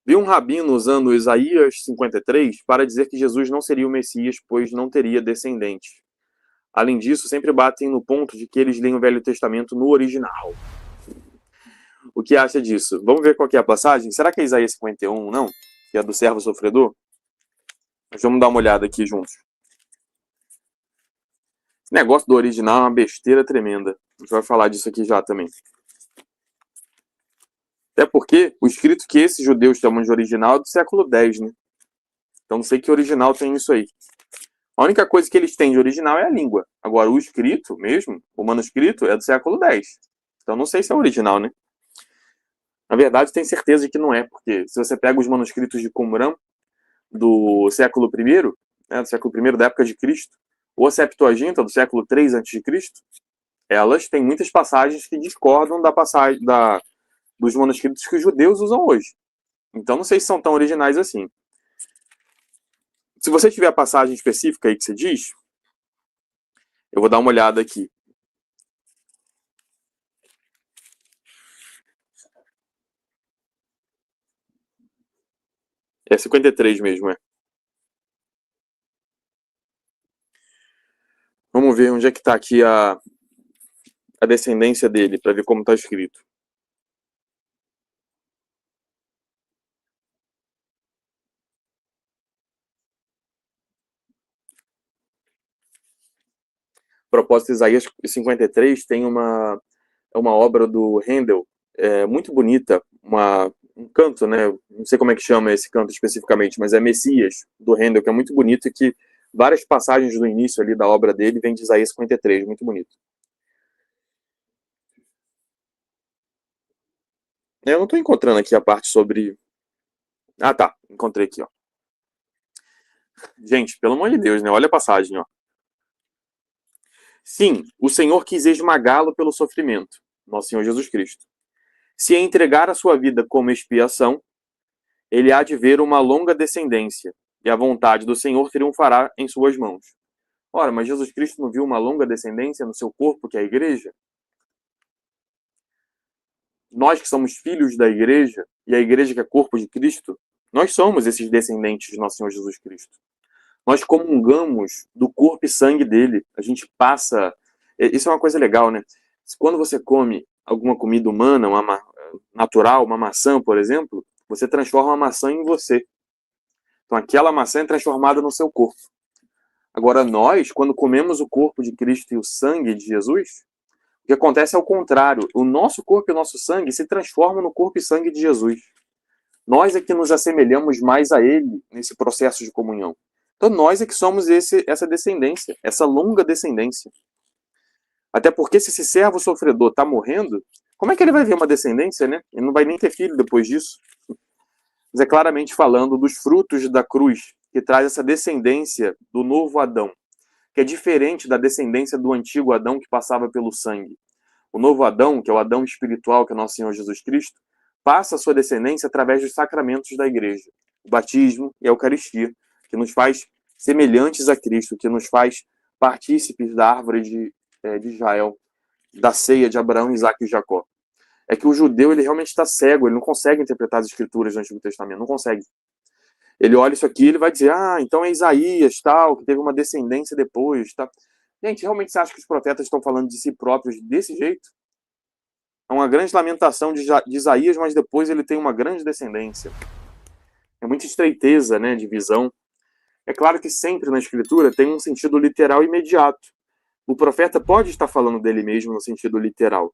Vi um rabino usando Isaías 53 para dizer que Jesus não seria o Messias, pois não teria descendentes. Além disso, sempre batem no ponto de que eles leem o Velho Testamento no original. O que acha disso? Vamos ver qual que é a passagem? Será que é Isaías 51, não? Que é do servo sofredor? Mas vamos dar uma olhada aqui juntos. Esse negócio do original é uma besteira tremenda. A gente vai falar disso aqui já também. Até porque o escrito que esses judeus chamam de original é do século X, né? Então não sei que original tem isso aí. A única coisa que eles têm de original é a língua. Agora, o escrito mesmo, o manuscrito, é do século X. Então não sei se é original, né? Na verdade, tenho certeza de que não é, porque se você pega os manuscritos de Qumran do século I, né, do século I da época de Cristo, ou a Septuaginta do século III a.C., elas têm muitas passagens que discordam dos manuscritos que os judeus usam hoje. Então não sei se são tão originais assim. Se você tiver a passagem específica aí que você diz, eu vou dar uma olhada aqui. É 53 mesmo, é. Vamos ver onde é que está aqui a descendência dele, para ver como está escrito. A propósito, Isaías 53 tem uma obra do Handel, muito bonita, um canto, né? Não sei como é que chama esse canto especificamente, mas é Messias, do Handel, que é muito bonito e que várias passagens do início ali da obra dele vêm de Isaías 53, muito bonito. Eu não estou encontrando aqui a parte sobre... Ah, tá, encontrei aqui, ó. Gente, pelo amor de Deus, né? Olha a passagem, ó. Sim, o Senhor quis esmagá-lo pelo sofrimento, nosso Senhor Jesus Cristo. Se entregar a sua vida como expiação, ele há de ver uma longa descendência, e a vontade do Senhor triunfará em suas mãos. Ora, mas Jesus Cristo não viu uma longa descendência no seu corpo, que é a igreja? Nós que somos filhos da igreja, e a igreja que é corpo de Cristo, nós somos esses descendentes de nosso Senhor Jesus Cristo. Nós comungamos do corpo e sangue dele. A gente passa... Isso é uma coisa legal, né? Quando você come alguma comida humana, natural, uma maçã, por exemplo, você transforma a maçã em você. Então aquela maçã é transformada no seu corpo. Agora nós, quando comemos o corpo de Cristo e o sangue de Jesus, o que acontece é o contrário. O nosso corpo e o nosso sangue se transformam no corpo e sangue de Jesus. Nós é que nos assemelhamos mais a Ele nesse processo de comunhão. Então nós é que somos essa descendência, essa longa descendência. Até porque se esse servo sofredor está morrendo, como é que ele vai ver uma descendência, né? Ele não vai nem ter filho depois disso. Mas é claramente falando dos frutos da cruz, que traz essa descendência do novo Adão, que é diferente da descendência do antigo Adão que passava pelo sangue. O novo Adão, que é o Adão espiritual, que é nosso Senhor Jesus Cristo, passa a sua descendência através dos sacramentos da igreja, o batismo e a Eucaristia, que nos faz semelhantes a Cristo, que nos faz partícipes da árvore de Israel, da ceia de Abraão, Isaac e Jacó. É que o judeu ele realmente está cego, ele não consegue interpretar as escrituras do Antigo Testamento, não consegue. Ele olha isso aqui, ele vai dizer, então é Isaías, tal, que teve uma descendência depois, tá? Gente, realmente você acha que os profetas estão falando de si próprios desse jeito? É uma grande lamentação de Isaías, mas depois ele tem uma grande descendência. É muita estreiteza, né, de visão. É claro que sempre na escritura tem um sentido literal imediato. O profeta pode estar falando dele mesmo no sentido literal,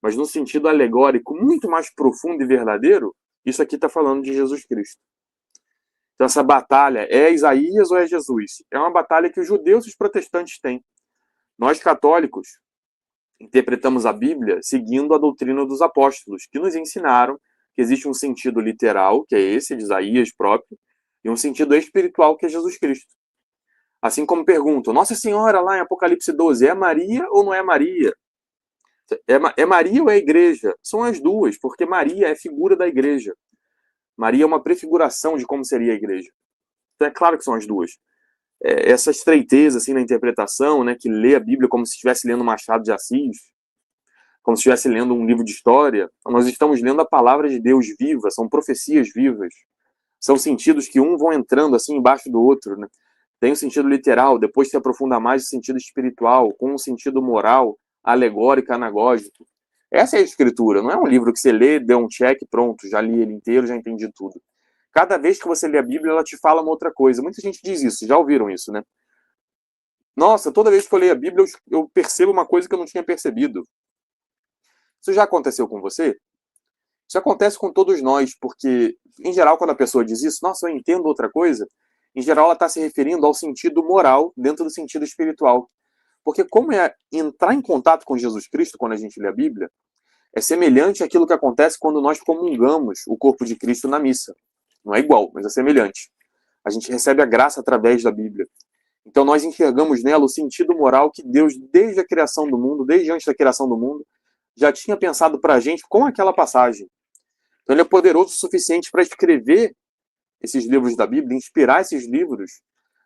mas no sentido alegórico, muito mais profundo e verdadeiro, isso aqui está falando de Jesus Cristo. Então essa batalha é Isaías ou é Jesus? É uma batalha que os judeus e os protestantes têm. Nós católicos interpretamos a Bíblia seguindo a doutrina dos apóstolos, que nos ensinaram que existe um sentido literal, que é esse de Isaías próprio, e um sentido espiritual, que é Jesus Cristo. Assim como perguntam, Nossa Senhora lá em Apocalipse 12, é Maria ou não é Maria? É Maria ou é a igreja? São as duas, porque Maria é figura da igreja. Maria é uma prefiguração de como seria a igreja. Então é claro que são as duas. Essa estreiteza assim, na interpretação, né, que lê a Bíblia como se estivesse lendo Machado de Assis, como se estivesse lendo um livro de história. Nós estamos lendo a palavra de Deus viva, são profecias vivas. São sentidos que um vão entrando assim embaixo do outro, né? Tem o sentido literal, depois se aprofunda mais o sentido espiritual, com o sentido moral, alegórico, anagógico. Essa é a escritura, não é um livro que você lê, deu um check, pronto, já li ele inteiro, já entendi tudo. Cada vez que você lê a Bíblia, ela te fala uma outra coisa. Muita gente diz isso, já ouviram isso, né? Nossa, toda vez que eu leio a Bíblia, eu percebo uma coisa que eu não tinha percebido. Isso já aconteceu com você? Isso acontece com todos nós, porque, em geral, quando a pessoa diz isso, nossa, eu entendo outra coisa, em geral ela está se referindo ao sentido moral dentro do sentido espiritual. Porque como é entrar em contato com Jesus Cristo quando a gente lê a Bíblia, é semelhante àquilo que acontece quando nós comungamos o corpo de Cristo na missa. Não é igual, mas é semelhante. A gente recebe a graça através da Bíblia. Então nós enxergamos nela o sentido moral que Deus, desde a criação do mundo, desde antes da criação do mundo, já tinha pensado para a gente com aquela passagem. Então ele é poderoso o suficiente para escrever esses livros da Bíblia, inspirar esses livros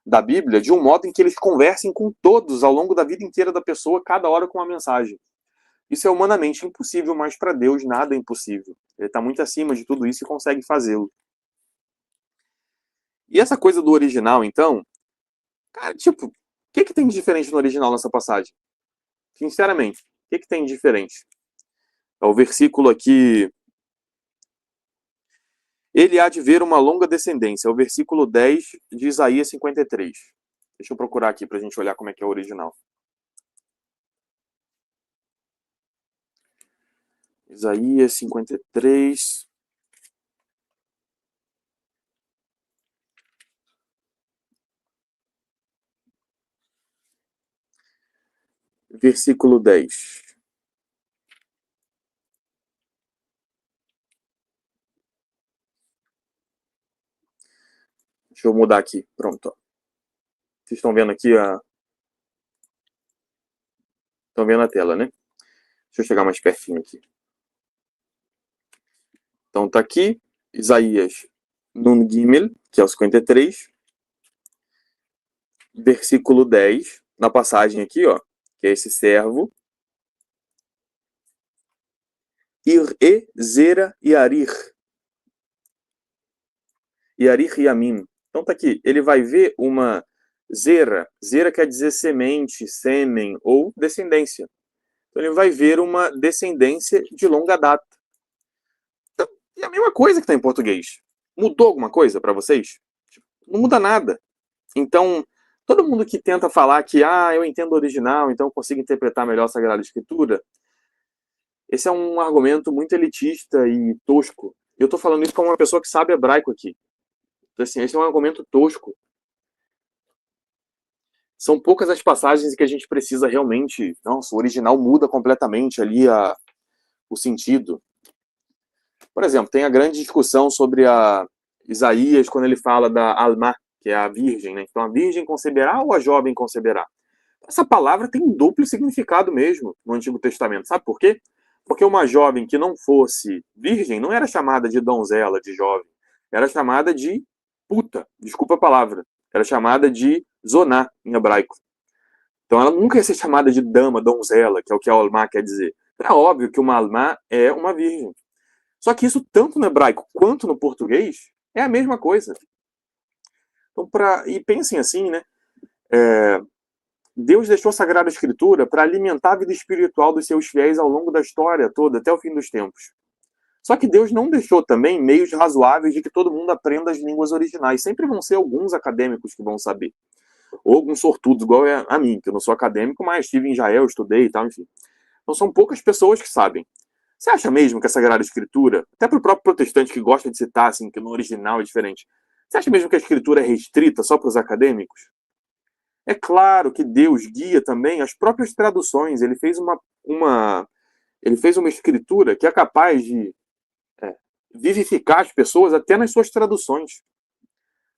da Bíblia de um modo em que eles conversem com todos ao longo da vida inteira da pessoa, cada hora com uma mensagem. Isso é humanamente impossível, mas para Deus nada é impossível. Ele está muito acima de tudo isso e consegue fazê-lo. E essa coisa do original, então, cara, tipo, o que tem de diferente no original nessa passagem? Sinceramente, o que tem de diferente? É o versículo aqui. Ele há de ver uma longa descendência. É o versículo 10 de Isaías 53. Deixa eu procurar aqui para a gente olhar como é que é o original. Isaías 53. Versículo 10. Deixa eu mudar aqui. Pronto. Ó. Vocês estão vendo aqui a. Estão vendo a tela, né? Deixa eu chegar mais pertinho aqui. Então tá aqui, Isaías Nun Gimel, que é o 53, versículo 10, na passagem aqui, ó, que é esse servo. Ir-e zera yarir. Yarir yamim. Então tá aqui, ele vai ver uma zera. Zera quer dizer semente, sêmen ou descendência. Então ele vai ver uma descendência de longa data. Então, é a mesma coisa que está em português. Mudou alguma coisa para vocês? Não muda nada. Então, todo mundo que tenta falar que eu entendo o original, então eu consigo interpretar melhor a Sagrada Escritura, esse é um argumento muito elitista e tosco. Eu estou falando isso como uma pessoa que sabe hebraico aqui. Então, assim, esse é um argumento tosco. São poucas as passagens em que a gente precisa realmente... Nossa, o original muda completamente ali o sentido. Por exemplo, tem a grande discussão sobre a Isaías, quando ele fala da Alma, que é a virgem, né? Então, a virgem conceberá ou a jovem conceberá? Essa palavra tem um duplo significado mesmo no Antigo Testamento. Sabe por quê? Porque uma jovem que não fosse virgem não era chamada de donzela, de jovem. Era chamada de puta, desculpa a palavra. Era chamada de zoná, em hebraico. Então ela nunca ia ser chamada de dama, donzela, que é o que a alma quer dizer. É óbvio que uma alma é uma virgem. Só que isso, tanto no hebraico quanto no português, é a mesma coisa. Então, e pensem assim, né? Deus deixou a Sagrada Escritura para alimentar a vida espiritual dos seus fiéis ao longo da história toda, até o fim dos tempos. Só que Deus não deixou também meios razoáveis de que todo mundo aprenda as línguas originais. Sempre vão ser alguns acadêmicos que vão saber. Ou alguns sortudos, igual a mim, que eu não sou acadêmico, mas estive em Israel, estudei e tal, enfim. Então são poucas pessoas que sabem. Você acha mesmo que a Sagrada Escritura, até para o próprio protestante que gosta de citar, assim, que no original é diferente, você acha mesmo que a Escritura é restrita só para os acadêmicos? É claro que Deus guia também as próprias traduções. Ele fez ele fez uma escritura que é capaz de vivificar as pessoas até nas suas traduções.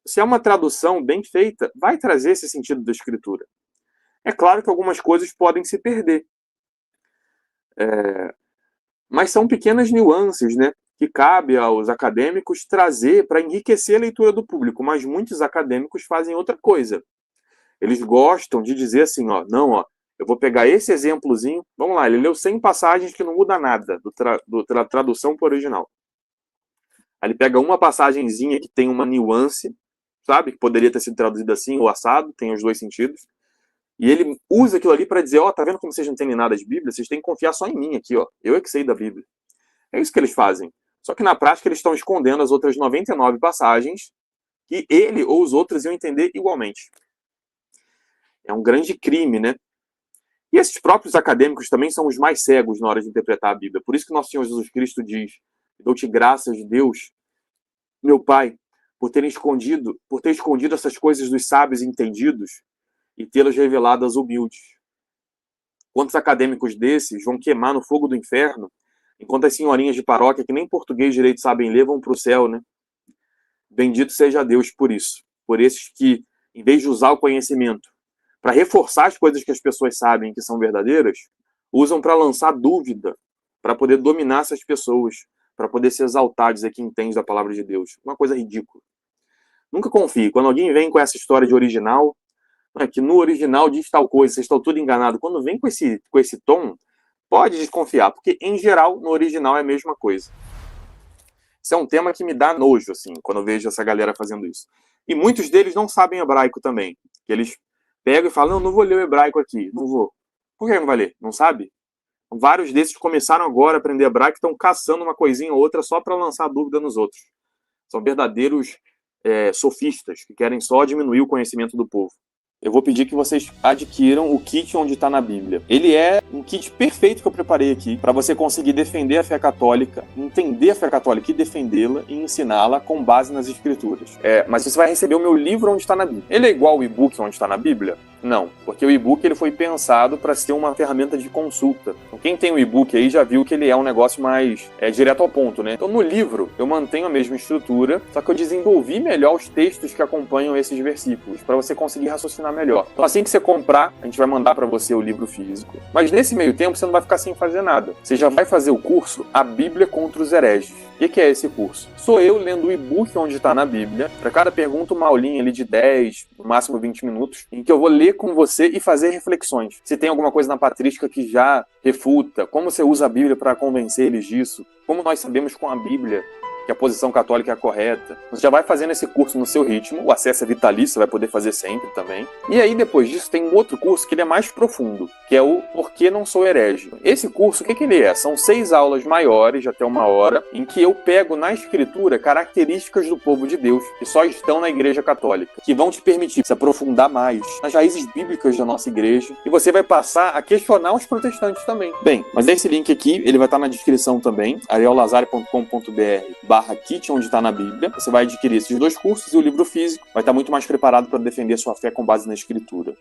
Se é uma tradução bem feita, vai trazer esse sentido da escritura. É claro que algumas coisas podem se perder. Mas são pequenas nuances, né, que cabe aos acadêmicos trazer para enriquecer a leitura do público. Mas muitos acadêmicos fazem outra coisa. Eles gostam de dizer assim, não, Eu vou pegar esse exemplozinho. Vamos lá, ele leu 100 passagens que não muda nada da tradução para o original. Aí ele pega uma passagenzinha que tem uma nuance, sabe? Que poderia ter sido traduzida assim ou assado, tem os dois sentidos. E ele usa aquilo ali para dizer, ó, tá vendo como vocês não entendem nada de Bíblia? Vocês têm que confiar só em mim aqui, ó. Eu é que sei da Bíblia. É isso que eles fazem. Só que na prática eles estão escondendo as outras 99 passagens que ele ou os outros iam entender igualmente. É um grande crime, né? E esses próprios acadêmicos também são os mais cegos na hora de interpretar a Bíblia. Por isso que nosso Senhor Jesus Cristo diz, dou-te graças, Deus, meu Pai, por ter escondido essas coisas dos sábios e entendidos e tê-las revelado aos humildes. Quantos acadêmicos desses vão queimar no fogo do inferno, enquanto as senhorinhas de paróquia, que nem português direito sabem ler, vão para o céu, né? Bendito seja Deus por isso. Por esses que, em vez de usar o conhecimento para reforçar as coisas que as pessoas sabem que são verdadeiras, usam para lançar dúvida, para poder dominar essas pessoas, para poder se exaltar, dizer que entende da palavra de Deus. Uma coisa ridícula. Nunca confie. Quando alguém vem com essa história de original, que no original diz tal coisa, vocês estão tudo enganados. Quando vem com esse tom, pode desconfiar, porque em geral, no original é a mesma coisa. Isso é um tema que me dá nojo, assim, quando eu vejo essa galera fazendo isso. E muitos deles não sabem hebraico também. Que eles pegam e falam, não vou ler o hebraico aqui, não vou. Por que não vai ler? Não sabe? Vários desses começaram agora a aprender hebraico e estão caçando uma coisinha ou outra só para lançar dúvida nos outros. São verdadeiros sofistas, que querem só diminuir o conhecimento do povo. Eu vou pedir que vocês adquiram o kit Onde Está na Bíblia. Ele é um kit perfeito que eu preparei aqui para você conseguir defender a fé católica, entender a fé católica e defendê-la e ensiná-la com base nas escrituras. Mas você vai receber o meu livro Onde Está na Bíblia. Ele é igual ao e-book Onde Está na Bíblia? Não, porque o e-book ele foi pensado para ser uma ferramenta de consulta. Então, quem tem o e-book aí já viu que ele é um negócio mais direto ao ponto, né? Então no livro eu mantenho a mesma estrutura, só que eu desenvolvi melhor os textos que acompanham esses versículos, para você conseguir raciocinar melhor. Então assim que você comprar, a gente vai mandar para você o livro físico. Mas nesse meio tempo você não vai ficar sem fazer nada. Você já vai fazer o curso A Bíblia contra os Hereges. O que é esse curso? Sou eu lendo o e-book Onde Está na Bíblia. Para cada pergunta, uma aulinha ali de 10, no máximo 20 minutos, em que eu vou ler com você e fazer reflexões. Se tem alguma coisa na patrística que já refuta, como você usa a Bíblia para convencer eles disso, como nós sabemos com a Bíblia que a posição católica é a correta. Você já vai fazendo esse curso no seu ritmo, o acesso é vitalício, você vai poder fazer sempre também. E aí, depois disso, tem um outro curso que ele é mais profundo, que é o Por que Não Sou Herege. Esse curso, o que ele é? São 6 aulas maiores, de até 1 hora, em que eu pego na escritura características do povo de Deus, que só estão na Igreja Católica, que vão te permitir se aprofundar mais nas raízes bíblicas da nossa igreja, e você vai passar a questionar os protestantes também. Bem, mas esse link aqui, ele vai estar na descrição também, ariellazari.com.br/kit Onde Está na Bíblia. Você vai adquirir esses 2 cursos e o livro físico vai estar muito mais preparado para defender sua fé com base na escritura.